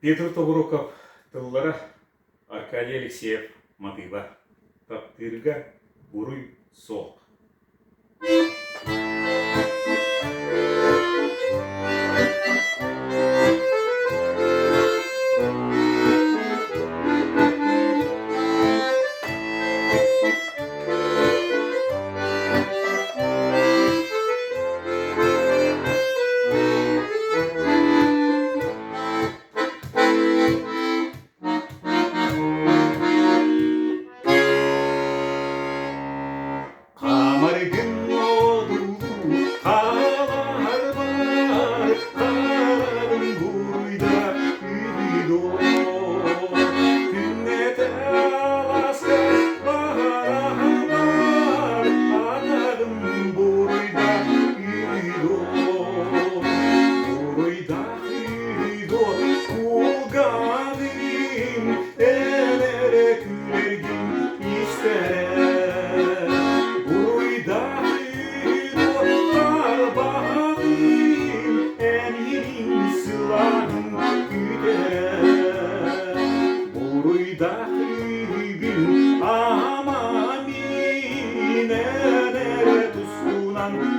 Петр Товароков, тыллара Аркадий Алексеев, Матыба, Таптырга, Буруй, Сол. Камаргын оду, қалар бар, қарадың буйда үйдо. Күннете аласка бар, атадың буйда үйдо. Буйда үйдо, кулганым, энере күлгін истере.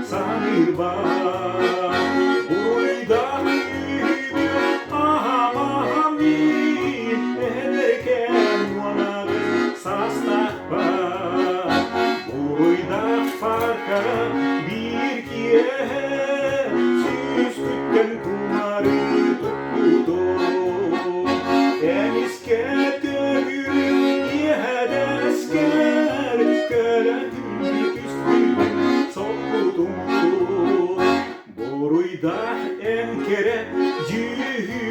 Samir var, uyda amin, ederken onarı sastak var. Uyda farkara bir kiye, süskütten kumarı tuttu. Eniske dögülün yedesker, kölehün küstüydüm soğudum. Boruyda enkere cühü